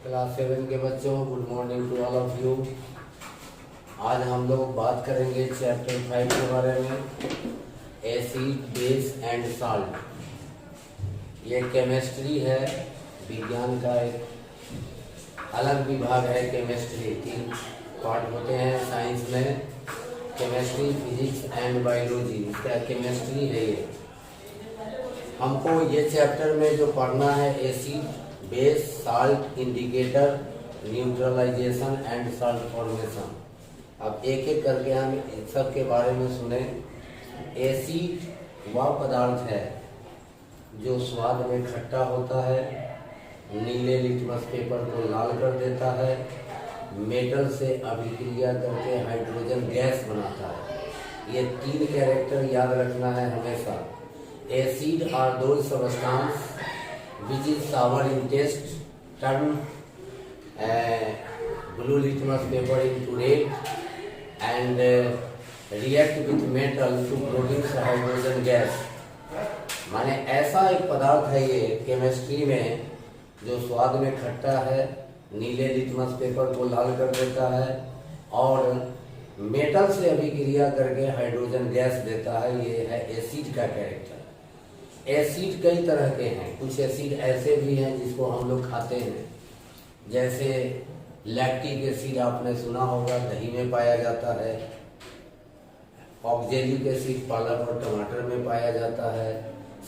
Class 7 के बच्चों, good morning to all of you. आज हम लोग बात करेंगे चैप्टर 5 के बारे में, एसिड बेस एंड साल्ट। ये केमिस्ट्री है, विज्ञान का एक अलग विभाग है। केमिस्ट्री 3 पार्ट होते हैं साइंस में, केमिस्ट्री, फिजिक्स एंड बायोलॉजी। इसका केमिस्ट्री है ये। हमको ये चैप्टर में जो पढ़ना है, acid base salt indicator neutralisation and salt formation. अब एक एक करके हम इन सब के बारे में सुने। एसिड वह पदार्थ है जो स्वाद में खट्टा होता है, नीले लिटमस पेपर को लाल कर देता है, मेटल से अभिक्रिया करके हाइड्रोजन गैस बनाता है। ये 3 कैरेक्टर याद रखना है हमेशा। Acid are those substance which is sour in taste, turn blue litmus paper into red and react with metal to produce hydrogen gas। माने ऐसा एक पदार्थ है ये केमिस्ट्री में जो स्वाद में खट्टा है, नीले लिटमस पेपर को लाल कर देता है और मेटल से अभिक्रिया करके हाइड्रोजन गैस देता है। ये है एसिड का कैरेक्टर। एसिड कई तरह के हैं। कुछ एसिड ऐसे भी हैं जिसको हम लोग खाते हैं, जैसे लैक्टिक एसिड आपने सुना होगा, दही में पाया जाता है। ऑक्जेलिक एसिड पालक और टमाटर में पाया जाता है।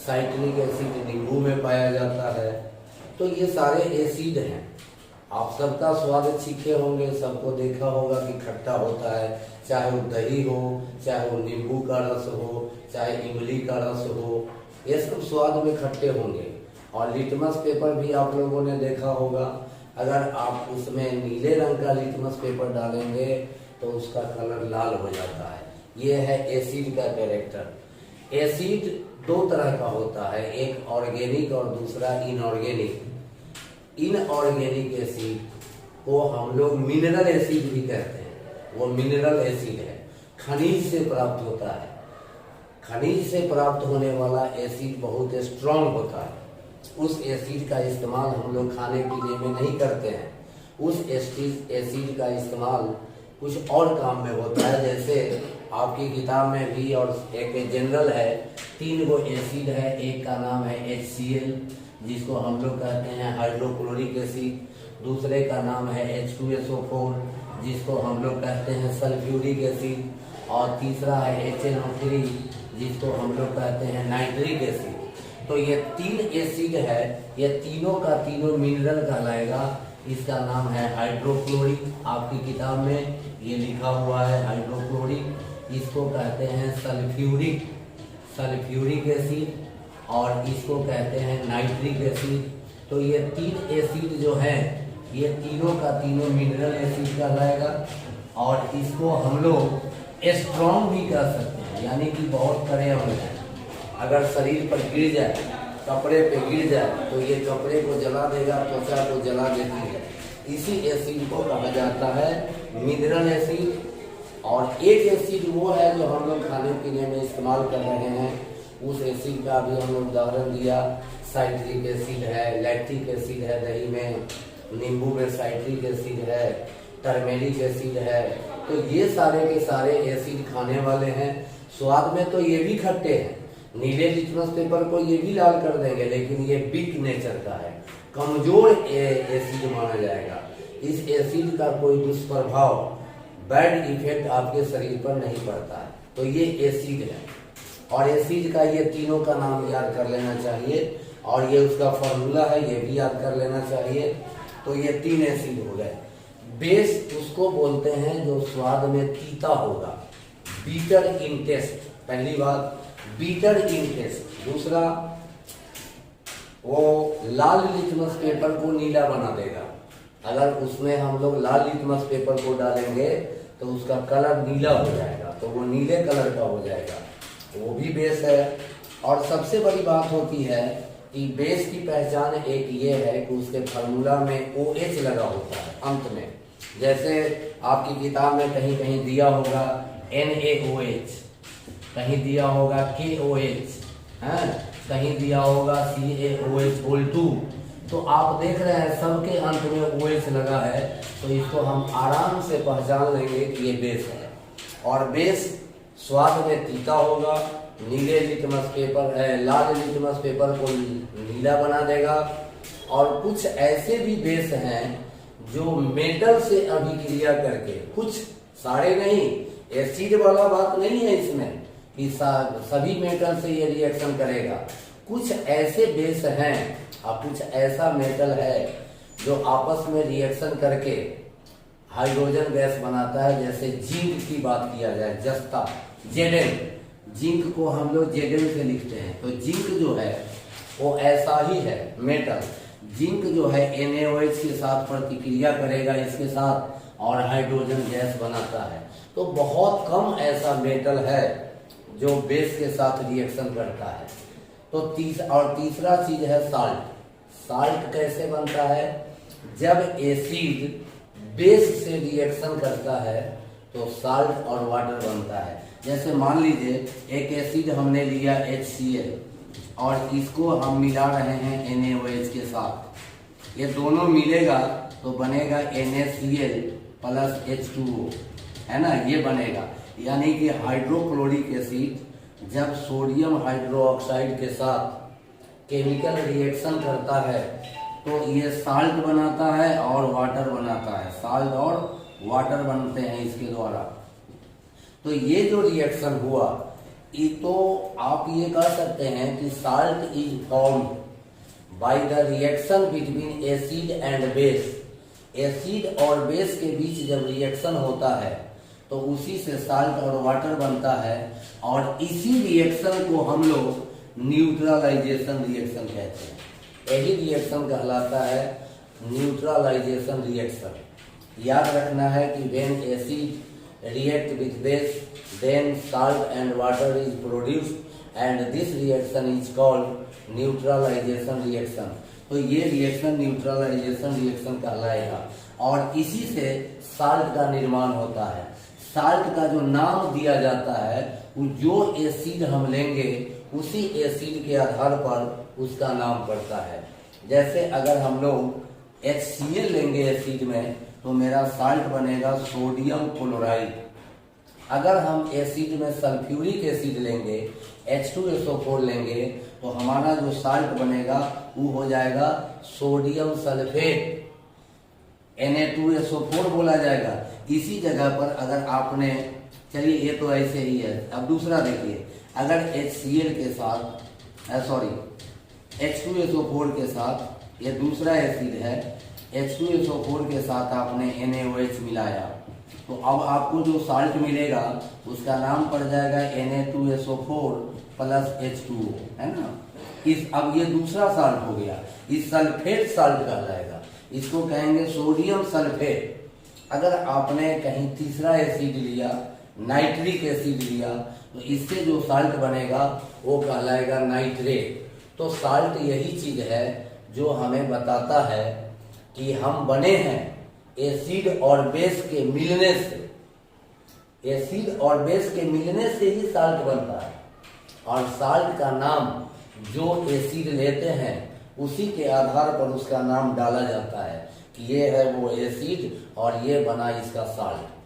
साइट्रिक एसिड नींबू में पाया जाता है। तो ये सारे एसिड हैं। आप सबका स्वाद सीखे होंगे, सबको देखा होगा कि खट्टा होता है, चाहे वो दही हो, चाहे वो नींबू का रस हो, चाहे इमली का रस हो, ये सब स्वाद में खट्टे होंगे। और लिटमस पेपर भी आप लोगों ने देखा होगा। अगर आप उसमें नीले रंग का लिटमस पेपर डालेंगे तो उसका कलर लाल हो जाता है। ये है एसिड का कैरेक्टर। एसिड 2 तरह का होता है, एक ऑर्गेनिक और दूसरा इनऑर्गेनिक। इनऑर्गेनिक एसिड को हम लोग मिनरल एसिड भी कहते हैं। वो मिनरल एसिड है, खनिज से प्राप्त होता है। खनिज से प्राप्त होने वाला एसिड बहुत स्ट्रांग होता है। उस एसिड का इस्तेमाल हम लोग खाने पीने में नहीं करते हैं। उस एसिड का इस्तेमाल कुछ और काम में होता है। जैसे आपकी किताब में भी और एक जनरल है, 3 गो एसिड है। एक का नाम है HCl, जिसको हम लोग कहते हैं हाइड्रोक्लोरिक एसिड। दूसरे का नाम है H2SO4, जिसको हम लोग कहते हैं सल्फ्यूरिक एसिड। और तीसरा है HNO3, जिसको हम लोग कहते हैं नाइट्रिक एसिड। तो ये 3 एसिड है, ये तीनों का तीनों मिनरल कहलाएगा। इसका नाम है हाइड्रोक्लोरिक। आपकी किताब में ये लिखा हुआ है हाइड्रोक्लोरिक। इसको कहते हैं सल्फ्यूरिक एसिड और इसको कहते हैं नाइट्रिक एसिड। तो ये 3 एसिड जो है, ये तीनों का तीनों मिनरल एसिड कहलाएगा। और इसको हम लोग स्ट्रॉन्ग भी कह सकते हैं, यानी कि बहुत कड़े हो जाए। अगर शरीर पर गिर जाए, कपड़े पे गिर जाए, तो ये कपड़े को जला देगा, त्वचा को जला देती है। इसी एसिड को कहा जाता है मिनरल एसिड। और एक एसिड वो है जो हम लोग खाने पीने में इस्तेमाल कर रहे हैं। उस एसिड का भी हम लोग उदाहरण दिया। साइट्रिक एसिड है, लैक्टिक एसिड है दही में, नींबू में साइट्रिक एसिड है, टर्मेरिक एसिड है। तो ये सारे के सारे एसिड खाने वाले हैं। स्वाद में तो ये भी खट्टे हैं। नीले लिटमस पेपर को ये भी लाल कर देंगे, लेकिन ये वीक नेचर का है, कमजोर एसिड माना जाएगा। इस एसिड का कोई दुष्प्रभाव, बैड इफेक्ट आपके शरीर पर नहीं पड़ता है। तो ये एसिड है। और एसिड का ये तीनों का नाम याद कर लेना चाहिए। और ये उसका फॉर्मूला है, ये भी याद कर लेना चाहिए। तो ये 3 एसिड हो गए। बेस उसको बोलते हैं जो स्वाद में तीता होगा, बीटर इन टेस्ट। पहली बात बीटर इन टेस्ट। दूसरा, वो लाल लिटमस पेपर को नीला बना देगा। अगर उसमें हम लोग लाल लिटमस पेपर को डालेंगे तो उसका कलर नीला हो जाएगा, तो वो नीले कलर का हो जाएगा। वो भी बेस है। और सबसे बड़ी बात होती है कि बेस की पहचान एक ये है कि उसके फार्मूला में OH लगा होता है अंत में। जैसे आपकी किताब में कहीं कहीं दिया होगा NaOH, कहीं दिया होगा KOH, कहीं दिया होगा CaOH2, तो आप देख रहे हैं सबके अंत में OH लगा है, तो इसको हम आराम से पहचान लेंगे कि ये बेस है। और बेस स्वाद में तीता होगा, नीले लिटमस पेपर लाल लिटमस पेपर को नीला बना देगा। और कुछ ऐसे भी बेस हैं जो मेटल से अभिक्रिया करके, कुछ सारे नहीं, एसिड वाला बात नहीं है इसमें कि सभी मेटल से ये रिएक्शन करेगा। कुछ ऐसे बेस हैं और कुछ ऐसा मेटल है जो आपस में रिएक्शन करके हाइड्रोजन गैस बनाता है। जैसे जिंक की बात किया जाए, जस्ता Zn, जिंक को हम लोग Zn से लिखते हैं, तो जिंक जो है वो ऐसा ही है मेटल। जिंक जो है NaOH के साथ प्रतिक्रिया करेगा इसके साथ और हाइड्रोजन गैस बनाता है। तो बहुत कम ऐसा मेटल है जो बेस के साथ रिएक्शन करता है। तो तीसरा चीज है साल्ट। साल्ट कैसे बनता है? जब एसिड बेस से रिएक्शन करता है तो साल्ट और वाटर बनता है। जैसे मान लीजिए एक एसिड हमने लिया HCl और इसको हम मिला रहे हैं NaOH के साथ, ये दोनों मिलेगा तो बनेगा NaCl प्लस H2O, है ना, ये बनेगा। यानी कि हाइड्रोक्लोरिक एसिड जब सोडियम हाइड्रोक्साइड के साथ केमिकल रिएक्शन करता है तो ये साल्ट बनाता है और वाटर बनाता है। साल्ट और वाटर बनते हैं इसके द्वारा। तो ये जो रिएक्शन हुआ, ये तो आप ये कह सकते हैं कि salt is formed by the reaction between acid and base. Acid और बेस के बीच जब रिएक्शन होता है तो उसी से साल्ट और वाटर बनता है, और इसी रिएक्शन को हम लोग न्यूट्रलाइजेशन रिएक्शन कहते हैं। यही रिएक्शन कहलाता है न्यूट्रलाइजेशन रिएक्शन। याद रखना है कि when acid react with base then salt and water is produced and this reaction is called neutralisation reaction. तो ये रिएक्शन न्यूट्रलाइजेशन रिएक्शन कहलाएगा और इसी से साल्ट का निर्माण होता है। साल्ट का जो नाम दिया जाता है वो जो एसिड हम लेंगे उसी एसिड के आधार पर उसका नाम पड़ता है। जैसे अगर हम लोग HCl लेंगे एसिड में तो मेरा साल्ट बनेगा सोडियम क्लोराइड। अगर हम एसिड में सल्फ्यूरिक एसिड लेंगे H2SO4 लेंगे तो हमारा जो साल्ट बनेगा वो हो जाएगा सोडियम सल्फेट, Na2SO4 बोला जाएगा। इसी जगह पर अगर आपने, चलिए ये तो ऐसे ही है। अब दूसरा देखिए, अगर HCl के साथ H2SO4 के साथ, ये दूसरा एसिड है, H2SO4 के साथ आपने NaOH मिलाया तो अब आपको जो साल्ट मिलेगा उसका नाम पड़ जाएगा Na2SO4 प्लस H2O, है ना। अब ये दूसरा साल्ट हो गया, इस सल्फेट साल्ट कहलाएगा, इसको कहेंगे सोडियम सल्फेट। अगर आपने कहीं तीसरा एसिड लिया, नाइट्रिक एसिड लिया, तो इससे जो साल्ट बनेगा वो कहलाएगा नाइट्रेट। तो साल्ट यही चीज है जो हमें बताता है कि हम बने हैं एसिड और बेस के मिलने से। एसिड और बेस के मिलने से ही साल्ट बनता है, और साल्ट का नाम जो एसिड लेते हैं उसी के आधार पर उसका नाम डाला जाता है कि ये है वो एसिड और ये बना इसका साल्ट।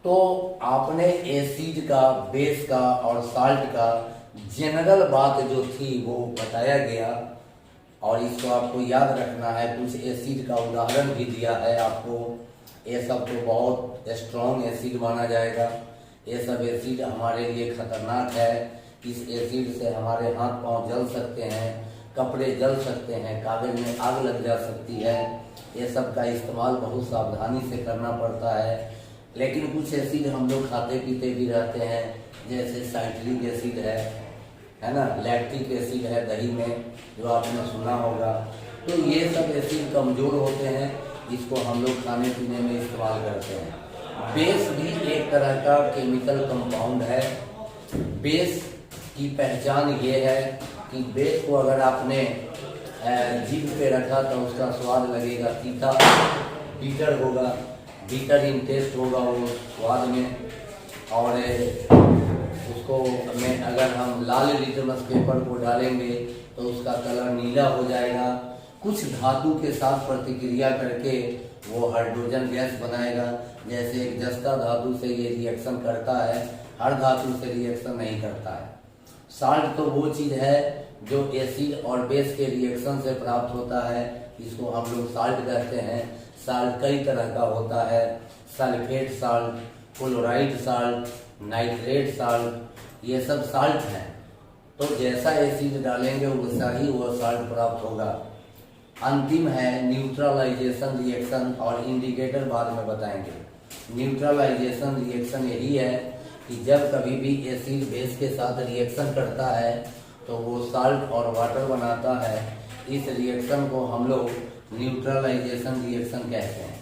तो आपने एसिड का, बेस का और साल्ट का जनरल बात जो थी वो बताया गया, और इसको आपको याद रखना है। कुछ एसिड का उदाहरण भी दिया है आपको। ये सब तो बहुत स्ट्रॉन्ग एसिड माना जाएगा। ये सब एसिड हमारे लिए खतरनाक है। इस एसिड से हमारे हाथ पांव जल सकते हैं, कपड़े जल सकते हैं, कागज में आग लग जा सकती है। ये सब का इस्तेमाल बहुत सावधानी से करना पड़ता है। लेकिन कुछ एसिड हम लोग खाते पीते भी रहते हैं, जैसे साइट्रिक एसिड है ना, लैक्टिक एसिड है दही में, जो आपने सुना होगा। तो ये सब एसिड कमजोर होते हैं, इसको हम लोग खाने पीने में इस्तेमाल करते हैं। बेस भी एक तरह का केमिकल कंपाउंड है। बेस की पहचान ये है कि बेस को अगर आपने जीभ पे रखा तो उसका स्वाद लगेगा तीता, बीटर होगा, बीटर इन टेस्ट होगा वो स्वाद में। और उसको में अगर हम लाल लिटमस पेपर को डालेंगे तो उसका कलर नीला हो जाएगा। कुछ धातु के साथ प्रतिक्रिया करके वो हाइड्रोजन गैस बनाएगा। जैसे एक जस्ता धातु से ये रिएक्शन करता है, हर धातु से रिएक्शन नहीं करता है। साल्ट तो वो चीज है जो एसिड और बेस के रिएक्शन से प्राप्त होता है, इसको हम लोग साल्ट कहते हैं। साल्ट कई तरह का होता है, sulphate salt, chloride salt, nitrate salt, ये सब साल्ट हैं। तो जैसा एसिड डालेंगे वैसा ही वो साल्ट प्राप्त होगा। अंतिम है न्यूट्रलाइजेशन रिएक्शन, और इंडिकेटर बाद में बताएंगे। न्यूट्रलाइजेशन रिएक्शन यही है कि जब कभी भी एसिड बेस के साथ रिएक्शन करता है तो वो साल्ट और वाटर बनाता है। इस रिएक्शन को हम लोग न्यूट्रलाइजेशन रिएक्शन कहते हैं।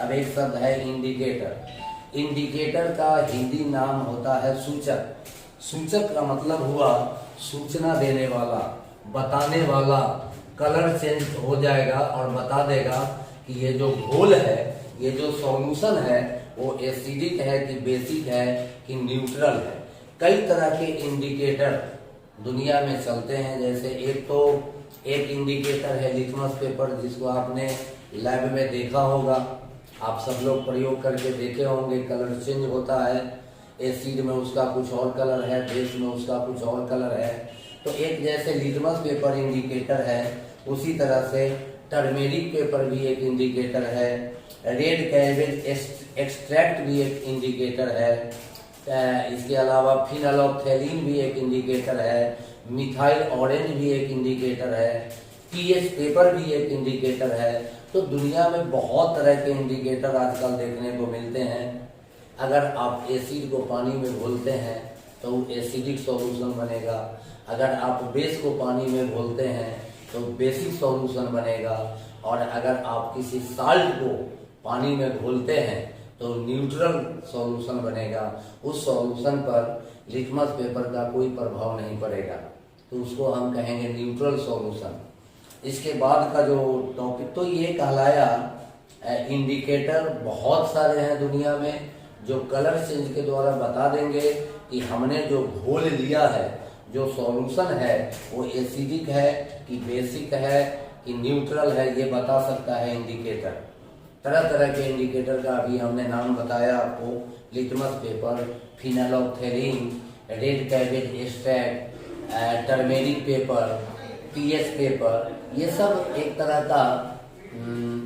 अब एक शब्द है इंडिकेटर। इंडिकेटर का हिंदी नाम होता है सूचक। सूचक का मतलब हुआ सूचना देने वाला, बताने वाला। कलर चेंज हो जाएगा और बता देगा कि ये जो घोल है, ये जो सॉल्यूशन है, वो एसिडिक है कि बेसिक है कि न्यूट्रल है। कई तरह के इंडिकेटर दुनिया में चलते हैं। जैसे एक इंडिकेटर है लिटमस पेपर, जिसको आपने लैब में देखा होगा। आप सब लोग प्रयोग करके देखे होंगे, कलर चेंज होता है। एसिड में उसका कुछ और कलर है, बेस में उसका कुछ और कलर है। तो एक जैसे लिटमस पेपर इंडिकेटर है, उसी तरह से टर्मेरिक पेपर भी एक इंडिकेटर है। रेड कैबेज एक्सट्रैक्ट भी एक इंडिकेटर है। इसके अलावा फिनाइलफ्थैलीन भी एक इंडिकेटर है। मिथाइल ऑरेंज भी एक इंडिकेटर है। पीएच पेपर भी एक इंडिकेटर है। तो दुनिया में बहुत तरह के इंडिकेटर आजकल देखने को मिलते हैं। अगर आप एसिड को पानी में घोलते हैं तो एसिडिक सॉल्यूशन बनेगा। अगर आप बेस को पानी में घोलते हैं तो बेसिक सॉल्यूशन बनेगा। और अगर आप किसी साल्ट को पानी में घोलते हैं तो न्यूट्रल सॉल्यूशन बनेगा। उस सॉल्यूशन पर लिटमस पेपर का कोई प्रभाव नहीं पड़ेगा, तो उसको हम कहेंगे न्यूट्रल सॉल्यूशन। इसके बाद का जो टॉपिक तो ये कहलाया इंडिकेटर। बहुत सारे हैं दुनिया में जो कलर चेंज के द्वारा बता देंगे कि हमने जो घोल लिया है, जो सॉल्यूशन है, वो एसिडिक है कि बेसिक है कि न्यूट्रल है, ये बता सकता है इंडिकेटर। तरह तरह के इंडिकेटर का अभी हमने नाम बताया आपको। Litmus paper, phenolphthalein, red cabbage extract, turmeric paper, pH paper, ये सब एक तरह का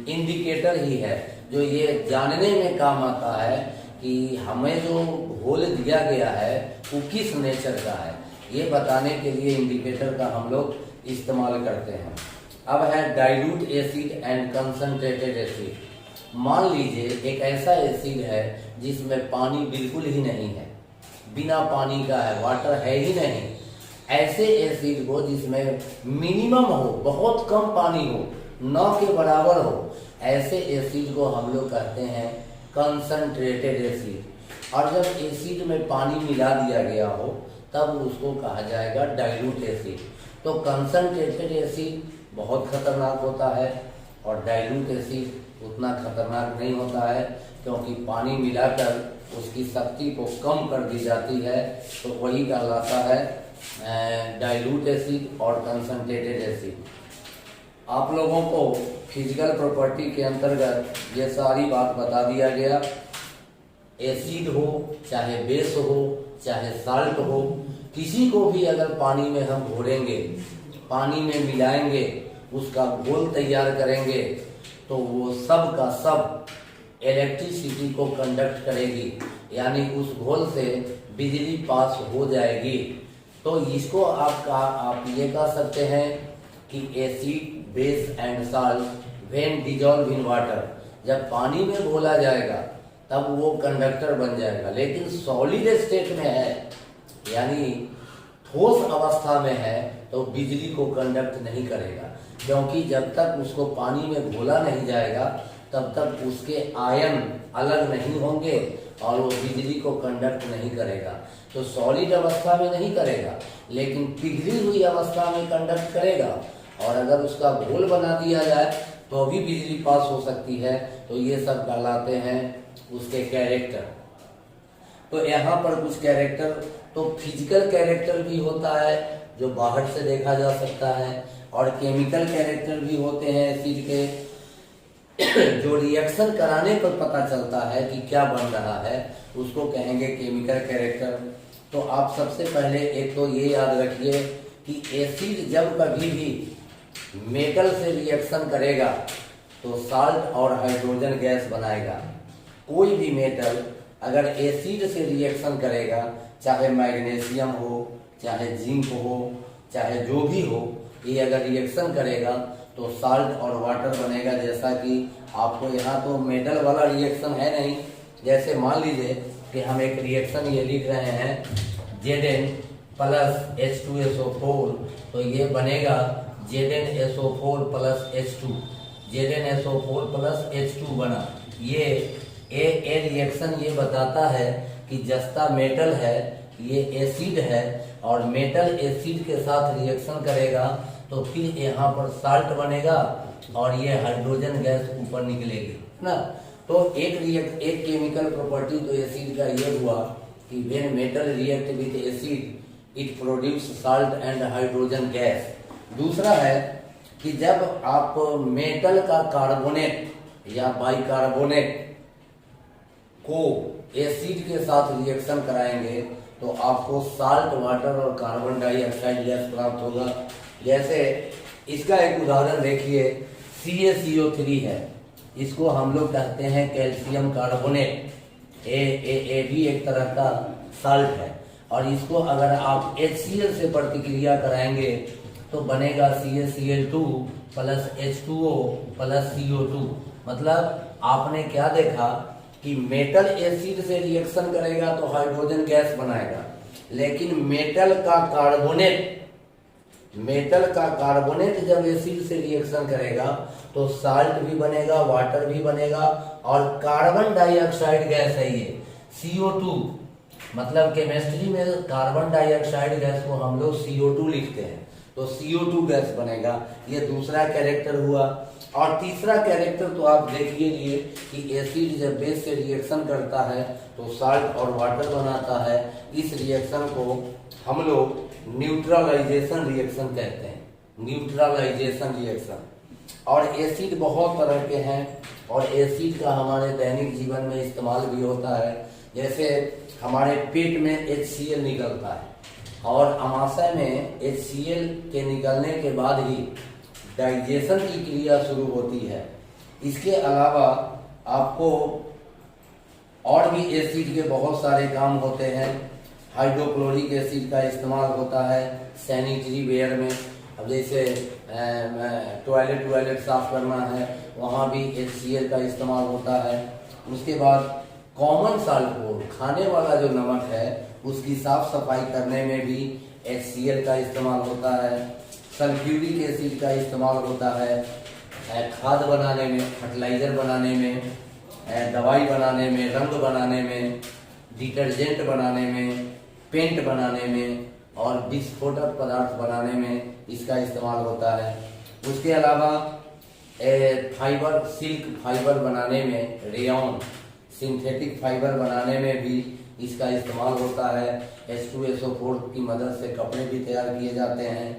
इंडिकेटर ही है जो ये जानने में काम आता है कि हमें जो घोल दिया गया है वो किस नेचर का है। ये बताने के लिए इंडिकेटर का हम लोग इस्तेमाल करते हैं। अब है dilute acid and concentrated acid. मान लीजिए एक ऐसा एसिड है जिसमें पानी बिल्कुल ही नहीं है, बिना पानी का है, वाटर है ही नहीं। ऐसे एसिड को जिसमें मिनिमम हो, बहुत कम पानी हो, न के बराबर हो, ऐसे एसिड को हम लोग कहते हैं कंसंट्रेटेड एसिड। और जब एसिड में पानी मिला दिया गया हो तब उसको कहा जाएगा डाइल्यूट एसिड। तो कंसंट्रेटेड एसिड बहुत खतरनाक होता है और डाइल्यूट एसिड उतना खतरनाक नहीं होता है, क्योंकि पानी मिलाकर उसकी शक्ति को कम कर दी जाती है। तो वही कहलाता है डाइल्यूट एसिड और कंसंट्रेटेड एसिड। आप लोगों को फिजिकल प्रॉपर्टी के अंतर्गत ये सारी बात बता दिया गया। एसिड हो चाहे बेस हो चाहे साल्ट हो, किसी को भी अगर पानी में हम घोलेंगे, पानी में मिलाएंगे, उसका घोल तैयार करेंगे, तो वो सब का सब इलेक्ट्रिसिटी को कंडक्ट करेगी, यानी उस घोल से बिजली पास हो जाएगी। तो इसको आप ये कह सकते हैं कि acid, base and salt when dissolve in water, जब पानी में घोला जाएगा तब वो कंडक्टर बन जाएगा। लेकिन सॉलिड स्टेट में है, यानी ठोस अवस्था में है, तो बिजली को कंडक्ट नहीं करेगा, क्योंकि जब तक उसको पानी में घोला नहीं जाएगा तब तक उसके आयन अलग नहीं होंगे और वो बिजली को कंडक्ट नहीं करेगा। तो सॉलिड अवस्था में नहीं करेगा, लेकिन पिघली हुई अवस्था में कंडक्ट करेगा। और अगर उसका घोल बना दिया जाए तो भी बिजली पास हो सकती है। तो ये सब कहलाते हैं उसके कैरेक्टर। तो यहाँ पर कुछ कैरेक्टर, तो फिजिकल कैरेक्टर भी होता है जो बाहर से देखा जा सकता है। और केमिकल कैरेक्टर भी होते हैं एसिड के, जो रिएक्शन कराने पर पता चलता है कि क्या बन रहा है उसको कहेंगे केमिकल कैरेक्टर। तो आप सबसे पहले एक तो ये याद रखिए कि एसिड जब कभी भी मेटल से रिएक्शन करेगा तो साल्ट और हाइड्रोजन गैस बनाएगा। कोई भी मेटल अगर एसिड से रिएक्शन करेगा, चाहे मैग्नीशियम हो, चाहे जिंक हो, चाहे जो भी हो, ये अगर रिएक्शन करेगा तो साल्ट और वाटर बनेगा। जैसा कि आपको यहाँ तो मेटल वाला रिएक्शन है नहीं, जैसे मान लीजिए कि हम एक रिएक्शन ये लिख रहे हैं Zn प्लस H2SO4, तो ये बनेगा ZnSO4 plus H2, ZnSO4 plus H2 बना। ये रिएक्शन ये बताता है कि जस्ता मेटल है, ये एसिड है और मेटल एसिड के साथ रिएक्शन करेगा तो फिर यहाँ पर साल्ट बनेगा और ये हाइड्रोजन गैस ऊपर निकलेगी ना। तो एक केमिकल प्रॉपर्टी तो एसिड का ये हुआ कि when metal react with acid it produce salt and hydrogen gas. दूसरा है कि जब आप मेटल का कार्बोनेट या बाइकार्बोनेट को एसिड के साथ रिएक्शन कराएंगे तो आपको साल्ट वाटर और कार्बन डाइऑक्साइड गैस प्राप्त होगा। जैसे इसका एक उदाहरण देखिए, CaCO3 है, इसको हम लोग कहते हैं कैल्शियम कार्बोनेट, ए भी एक तरह का साल्ट है, और इसको अगर आप HCl से प्रतिक्रिया कराएंगे तो बनेगा CaCl2 plus H2O plus CO2। मतलब आपने क्या देखा कि मेटल एसिड से रिएक्शन करेगा तो हाइड्रोजन गैस बनाएगा, लेकिन मेटल का कार्बोनेट जब एसिड से रिएक्शन करेगा तो साल्ट भी बनेगा, वाटर भी बनेगा और कार्बन डाइऑक्साइड गैस है ये CO2। मतलब केमिस्ट्री में कार्बन डाइऑक्साइड गैस को हम लोग CO2 लिखते हैं, तो CO2 गैस बनेगा। ये दूसरा कैरेक्टर हुआ। और तीसरा कैरेक्टर तो आप देखिए लिए कि एसिड जब बेस से रिएक्शन करता है तो साल्ट और वाटर बनाता है। इस रिएक्शन को हम लोग न्यूट्रलाइजेशन रिएक्शन कहते हैं, न्यूट्रलाइजेशन रिएक्शन। और एसिड बहुत तरह के हैं और एसिड का हमारे दैनिक जीवन में इस्तेमाल भी होता है। जैसे हमारे पेट में HCl निकलता है और अमाशय में HCl के निकलने के बाद ही डाइजेशन की क्रिया शुरू होती है। इसके अलावा आपको और भी एसिड के बहुत सारे काम होते हैं। हाइड्रोक्लोरिक एसिड का इस्तेमाल होता है सैनिटरी वेयर में। अब जैसे टॉयलेट साफ करना है वहाँ भी HCl का इस्तेमाल होता है। उसके बाद कॉमन साल्ट, खाने वाला जो नमक है उसकी साफ सफाई करने में भी HCl का इस्तेमाल होता है। सल्फ्यूरिक एसिड का इस्तेमाल होता है खाद बनाने में, फर्टिलाइजर बनाने में, दवाई बनाने में, रंग बनाने में, डिटर्जेंट बनाने में, पेंट बनाने में और विस्फोटक पदार्थ बनाने में इसका इस्तेमाल होता है। उसके अलावा फाइबर, सिल्क फाइबर बनाने में, रेयॉन सिंथेटिक फाइबर बनाने में भी इसका इस्तेमाल होता है। H2SO4 की मदद से कपड़े भी तैयार किए जाते हैं।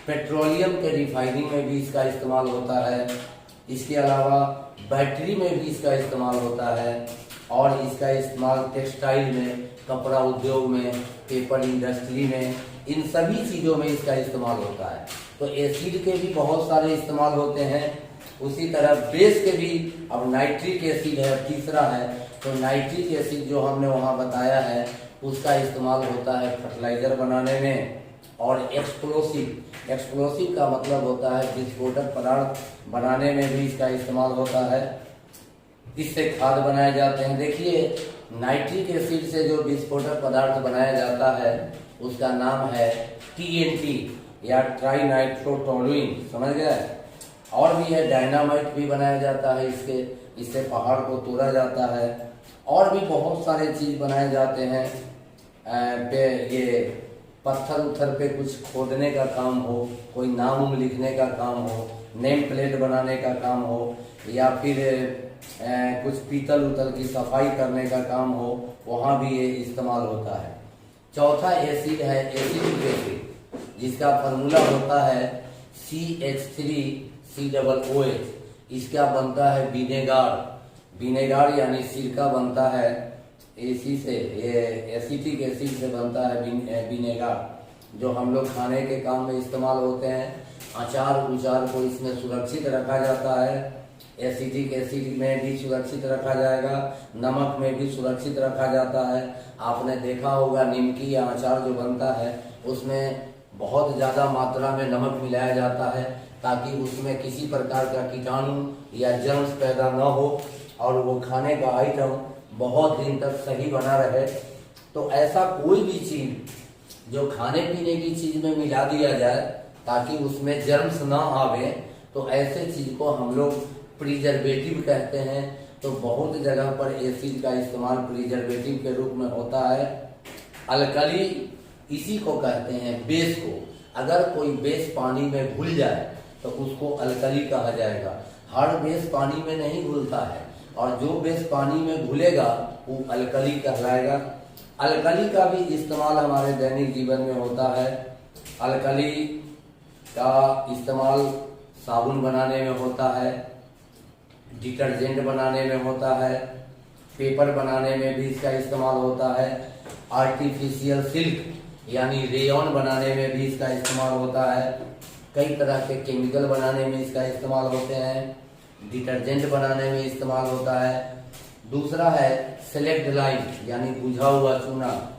पेट्रोलियम के रिफाइनिंग में भी इसका इस्तेमाल होता है। इसके अलावा बैटरी में भी इसका इस्तेमाल होता है और इसका इस्तेमाल टेक्सटाइल में, कपड़ा उद्योग में, पेपर इंडस्ट्री में, इन सभी चीज़ों में इसका इस्तेमाल होता है। तो एसिड के भी बहुत सारे इस्तेमाल होते हैं। उसी तरह बेस के भी, अब नाइट्रिक एसिड है तीसरा है, तो नाइट्रिक एसिड जो हमने वहाँ बताया है उसका इस्तेमाल होता है फर्टिलाइजर बनाने में। और एक्सप्लोसिव का मतलब होता है विस्फोटक पदार्थ बनाने में भी इसका इस्तेमाल होता है। इससे खाद बनाए जाते हैं। देखिए नाइट्रिक एसिड से जो विस्फोटक पदार्थ बनाया जाता है उसका नाम है TNT या ट्राई नाइट्रोटोलुइन, समझ गए। और भी है, डायनामाइट भी बनाया जाता है इससे पहाड़ को तोड़ा जाता है। और भी बहुत सारे चीज बनाए जाते हैं। ये पत्थर उथर पे कुछ खोदने का काम हो, कोई नाम लिखने का काम हो, नेम प्लेट बनाने का काम हो, या फिर कुछ पीतल उतल की सफाई करने का काम हो, वहाँ भी ये इस्तेमाल होता है। चौथा एसिड है एसिटिक एसिड, जिसका फार्मूला होता है CH3COOH, इसका बनता है विनेगार। विनेगार यानी सिरका बनता है एसी से, ये एसिटिक एसिड से बनता है विनेगार, जो हम लोग खाने के काम में इस्तेमाल होते हैं। अचार उचार को इसमें सुरक्षित रखा जाता है, एसिटिक एसिड में भी सुरक्षित रखा जाएगा, नमक में भी सुरक्षित रखा जाता है। आपने देखा होगा निमकी या अचार जो बनता है उसमें बहुत ज़्यादा मात्रा में नमक मिलाया जाता है ताकि उसमें किसी प्रकार का कीटाणु या जर्म्स पैदा न हो और वो खाने का आइटम बहुत दिन तक सही बना रहे। तो ऐसा कोई भी चीज जो खाने पीने की चीज में मिला दिया जाए ताकि उसमें जर्म्स ना आवे, तो ऐसे चीज को हम लोग प्रिजर्वेटिव कहते हैं। तो बहुत जगह पर एसिड का इस्तेमाल प्रिजर्वेटिव के रूप में होता है। अल्कली इसी को कहते हैं, बेस को। अगर कोई बेस पानी में घुल जाए तो उसको अल्कली कहा जाएगा। हर बेस पानी में नहीं घुलता है और जो बेस पानी में घुलेगा वो अल्कली कहलाएगा। अल्कली का भी इस्तेमाल हमारे दैनिक जीवन में होता है। अल्कली का इस्तेमाल साबुन बनाने में होता है, डिटर्जेंट बनाने में होता है, पेपर बनाने में भी इसका इस्तेमाल होता है, आर्टिफिशियल सिल्क यानी रेयन बनाने में भी इसका इस्तेमाल होता है, कई तरह के केमिकल बनाने में इसका इस्तेमाल होते हैं, डिटर्जेंट बनाने में इस्तेमाल होता है। दूसरा है सेलेक्ट लाइम यानी बुझा हुआ चूना।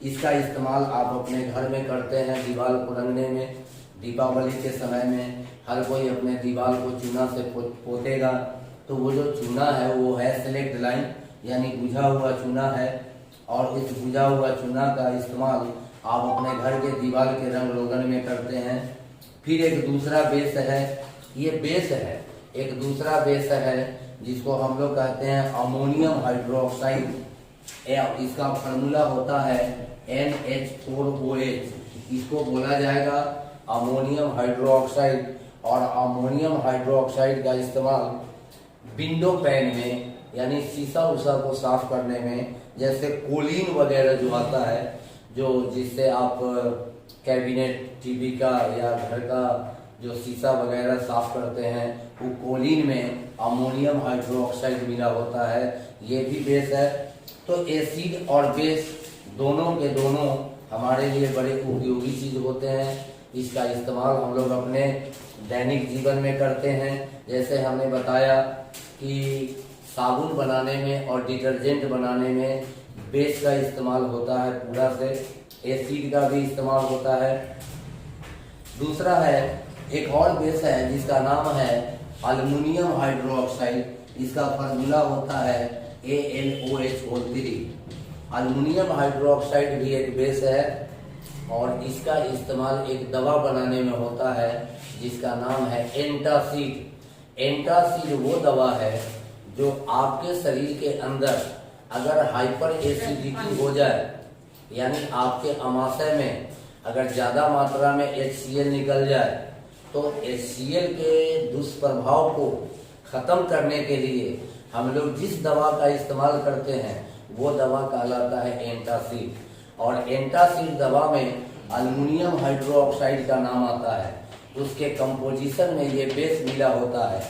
इसका इस्तेमाल आप अपने घर में करते हैं दीवार को रंगने में। दीपावली के समय में हर कोई अपने दीवार को चूना से पोतेगा, तो वो जो चूना है वो है सेलेक्ट लाइम यानी बुझा हुआ चूना है। और इस बुझा हुआ चूना का इस्तेमाल आप अपने घर के दीवार के रंग रोगन में करते हैं। फिर एक दूसरा बेस है, ये बेस है, एक दूसरा बेस है जिसको हम लोग कहते हैं अमोनियम हाइड्रोक्साइड। इसका फार्मूला होता है NH4OH। इसको बोला जाएगा अमोनियम हाइड्रोक्साइड। और अमोनियम हाइड्रोक्साइड का इस्तेमाल विंडो पैन में यानी शीशा उषा को साफ करने में, जैसे कोलिन वगैरह जो आता है, जो जिससे आप कैबिनेट टीवी का या घर का जो शीशा वगैरह साफ करते हैं, वो कोलिन में अमोनियम हाइड्रोक्साइड मिला होता है। ये भी बेस है। तो एसिड और बेस दोनों के दोनों हमारे लिए बड़े उपयोगी चीज होते हैं। इसका इस्तेमाल हम लोग अपने दैनिक जीवन में करते हैं। जैसे हमने बताया कि साबुन बनाने में और डिटर्जेंट बनाने में बेस का इस्तेमाल होता है पूरा से, एसिड का भी इस्तेमाल होता है। दूसरा है, एक और बेस है जिसका नाम है अल्युमिनियम हाइड्रोक्साइड। इसका फार्मूला होता है AlOH3। अल्युमिनियम हाइड्रोक्साइड भी एक बेस है और इसका इस्तेमाल एक दवा बनाने में होता है जिसका नाम है एंटासिड। एंटासिड वो दवा है जो आपके शरीर के अंदर अगर हाइपर एसिडिटी हो जाए, यानी आपके आमाशय में अगर ज्यादा मात्रा में HCl निकल जाए, तो HCl के दुष्प्रभाव को खत्म करने के लिए हम लोग जिस दवा का इस्तेमाल करते हैं वो दवा कहलाता है एंटासिड। और एंटासिड दवा में अल्युमिनियम हाइड्रोक्साइड का नाम आता है। उसके कंपोजिशन में ये बेस मिला होता है।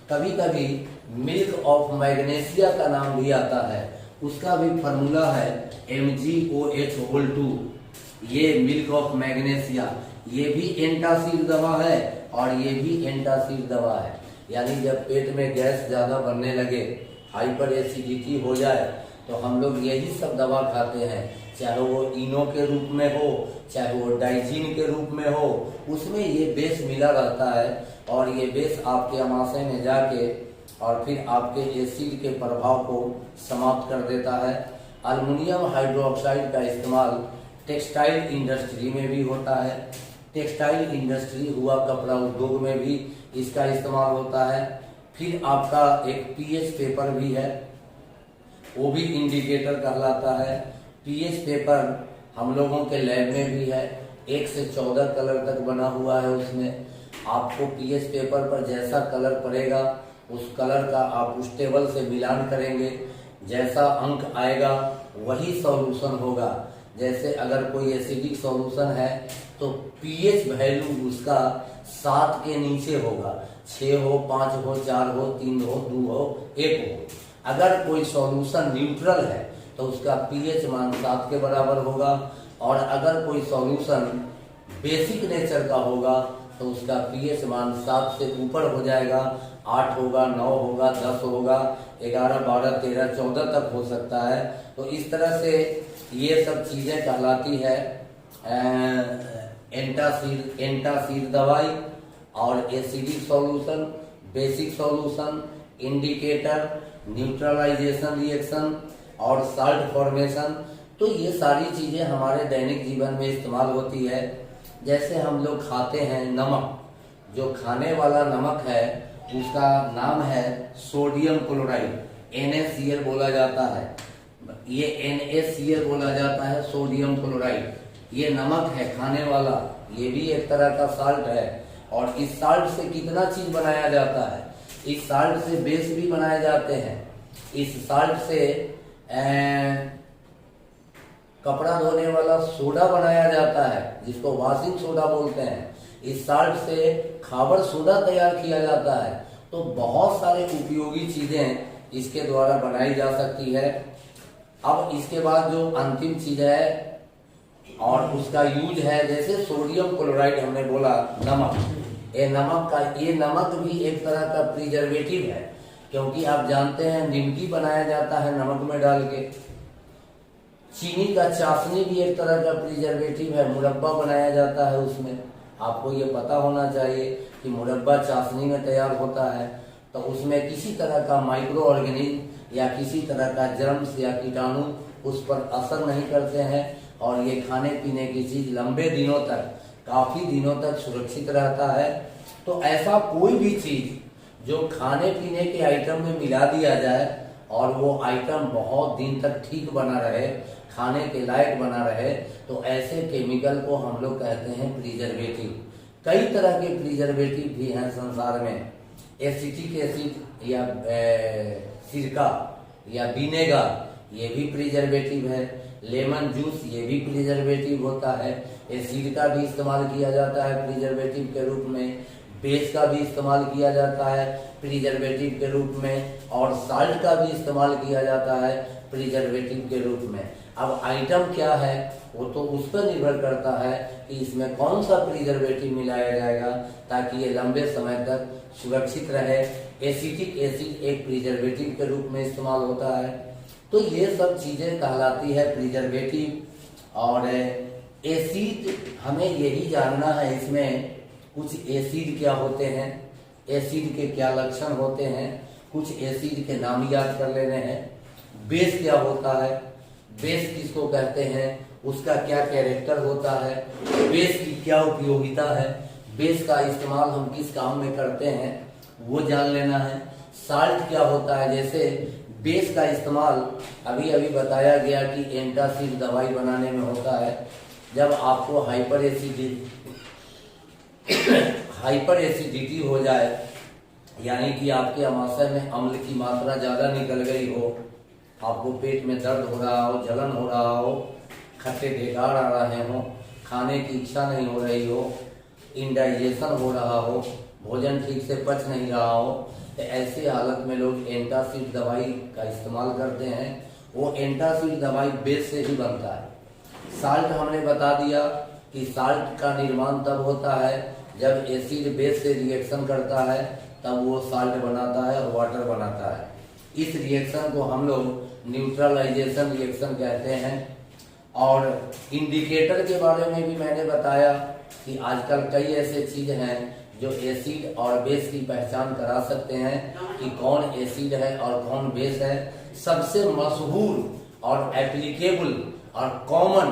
कभी कभी मिल्क ऑफ मैग्नेशिया का नाम भी आता है, उसका भी फार्मूला है MgOH2। ये मिल्क ऑफ मैग्नेशिया, ये भी एंटासिड दवा है और ये भी एंटासिड दवा है। यानी जब पेट में गैस ज्यादा बनने लगे, हाइपर एसिडिटी हो जाए, तो हम लोग यही सब दवा खाते हैं, चाहे वो इनो के रूप में हो, चाहे वो डाइजीन के रूप में हो, उसमें ये बेस मिला रहता है और ये बेस आपके आमाशय में जाके और फिर आपके एसिड के प्रभाव को समाप्त कर देता है। अल्युमिनियम हाइड्रोक्साइड का इस्तेमाल टेक्सटाइल इंडस्ट्री में भी होता है। टेक्सटाइल इंडस्ट्री हुआ, कपड़ा उद्योग में भी इसका इस्तेमाल होता है। फिर आपका एक पीएच पेपर भी है, वो भी इंडिकेटर कहलाता है। पीएच पेपर हम लोगों के लैब में भी है, 1 से 14 कलर तक बना हुआ है। उसमें आपको पीएच पेपर पर जैसा कलर पड़ेगा उस कलर का आप उस टेबल से मिलान करेंगे, जैसा अंक आएगा वही सॉल्यूशन होगा। जैसे अगर कोई एसिडिक सॉल्यूशन है तो पीएच वैल्यू उसका 7 के नीचे होगा, 6 हो, 5 हो, 4 हो, 3 हो, 2 हो, 1 हो। अगर कोई सॉल्यूशन न्यूट्रल है तो उसका पीएच मान 7 के बराबर होगा, और अगर कोई सॉल्यूशन बेसिक नेचर का होगा तो उसका पीएच मान 7 से ऊपर हो जाएगा, 8 होगा, 9 होगा, 10 होगा, 11, 12, 13, 14 तक हो सकता है। तो इस तरह से ये सब चीजें कहलाती है एंटासिड दवाई, और acidic solution, basic solution, indicator, neutralisation reaction और साल्ट फॉर्मेशन। तो ये सारी चीजें हमारे दैनिक जीवन में इस्तेमाल होती है। जैसे हम लोग खाते हैं नमक, जो खाने वाला नमक है उसका नाम है सोडियम क्लोराइड, NaCl बोला जाता है। ये NaCl बोला जाता है, सोडियम क्लोराइड। ये नमक है खाने वाला, ये भी एक तरह का साल्ट है। और इस साल्ट से कितना चीज बनाया जाता है, इस साल्ट से बेस भी बनाए जाते हैं, इस साल्ट से कपड़ा धोने वाला सोडा बनाया जाता है जिसको वॉशिंग सोडा बोलते हैं, इस साल्ट से खाबर सोडा तैयार किया जाता है। तो बहुत सारे उपयोगी चीजें इसके द्वारा बनाई जा सकती है। अब इसके बाद जो अंतिम चीज है और उसका यूज है, जैसे सोडियम क्लोराइड हमने बोला, नमक, ये नमक भी एक तरह का प्रिजर्वेटिव है, क्योंकि आप जानते हैं निमकी बनाया जाता है नमक में डाल के। चीनी का चाशनी भी एक तरह का प्रिजर्वेटिव है, मुरब्बा बनाया जाता है उसमें। आपको ये पता होना चाहिए कि मुरब्बा चाशनी में तैयार होता है, तो उसमें किसी तरह का माइक्रो ऑर्गेनिज्म या किसी तरह का जर्म्स या कीटाणु उस पर असर नहीं करते हैं, और ये खाने पीने की चीज लंबे दिनों तक, काफी दिनों तक सुरक्षित रहता है। तो ऐसा कोई भी चीज जो खाने पीने के आइटम में मिला दिया जाए और वो आइटम बहुत दिन तक ठीक बना रहे, खाने के लायक बना रहे, तो ऐसे केमिकल को हम लोग कहते हैं प्रिजर्वेटिव। कई तरह के प्रिजर्वेटिव भी हैं संसार में। एसिटिक एसिड या सिरका या विनेगर, ये भी प्रिजर्वेटिव है। लेमन जूस, ये भी प्रिजर्वेटिव होता है। एसिड का भी इस्तेमाल किया जाता है प्रिजर्वेटिव के रूप में, बेस का भी इस्तेमाल किया जाता है प्रिजर्वेटिव के रूप में, और साल्ट का भी इस्तेमाल किया जाता है प्रिजर्वेटिव के रूप में। अब आइटम क्या है वो तो उस पर निर्भर करता है कि इसमें कौन सा प्रिजर्वेटिव मिलाया जाएगा ताकि ये लंबे समय तक सुरक्षित रहे। एसिटिक एसिड एक प्रिजर्वेटिव के रूप में इस्तेमाल होता है। तो ये सब चीजें कहलाती है प्रिजर्वेटिव। और एसिड हमें यही जानना है, इसमें कुछ एसिड क्या होते हैं, एसिड के क्या लक्षण होते हैं, कुछ एसिड के नाम याद कर लेने हैं। बेस क्या होता है, बेस किसको कहते हैं, उसका क्या कैरेक्टर होता है, बेस की क्या उपयोगिता है, बेस का इस्तेमाल हम किस काम में करते हैं वो जान लेना है। साल्ट क्या होता है, जैसे बेस का इस्तेमाल अभी अभी बताया गया कि एंटासिड दवाई बनाने में होता है। जब आपको हाइपर एसिडिटी हो जाए, यानी कि आपके आमाशय में अम्ल की मात्रा ज्यादा निकल गई हो, आपको पेट में दर्द हो रहा हो, जलन हो रहा हो, खट्टे ढेकार आ रहे हो, खाने की इच्छा नहीं हो रही हो, इंडाइजेशन हो रहा हो, भोजन ठीक से पच नहीं रहा हो, तो ऐसे हालत में लोग एंटासिड दवाई का इस्तेमाल करते हैं। वो एंटासिड दवाई बेस से ही बनता है। साल्ट हमने बता दिया कि साल्ट का निर्माण तब होता है जब एसिड बेस से रिएक्शन करता है, तब वो साल्ट बनाता है और वाटर बनाता है। इस रिएक्शन को हम लोग न्यूट्रलाइजेशन रिएक्शन कहते हैं। और इंडिकेटर के बारे में भी मैंने बताया कि आजकल कई ऐसे चीज हैं जो एसिड और बेस की पहचान करा सकते हैं कि कौन एसिड है और कौन बेस है। सबसे मशहूर और एप्लीकेबल और कॉमन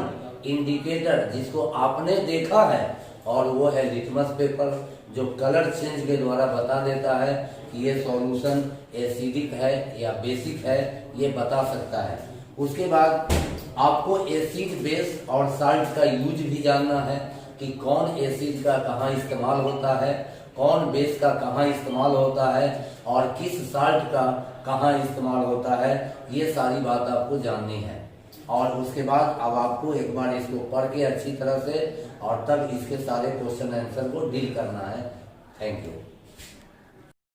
इंडिकेटर जिसको आपने देखा है और वो है लिटमस पेपर, जो कलर चेंज के द्वारा बता देता है कि ये सॉल्यूशन एसिडिक है या बेसिक है, ये बता सकता है। उसके बाद आपको एसिड, बेस और साल्ट का यूज भी जानना है कि कौन एसिड का कहाँ इस्तेमाल होता है, कौन बेस का कहाँ इस्तेमाल होता है और किस साल्ट का कहाँ इस्तेमाल होता है। ये सारी बात आपको जाननी है। और उसके बाद अब आपको एक बार इसको पढ़ के अच्छी तरह से और तब इसके सारे क्वेश्चन आंसर को डील करना है। Thank you.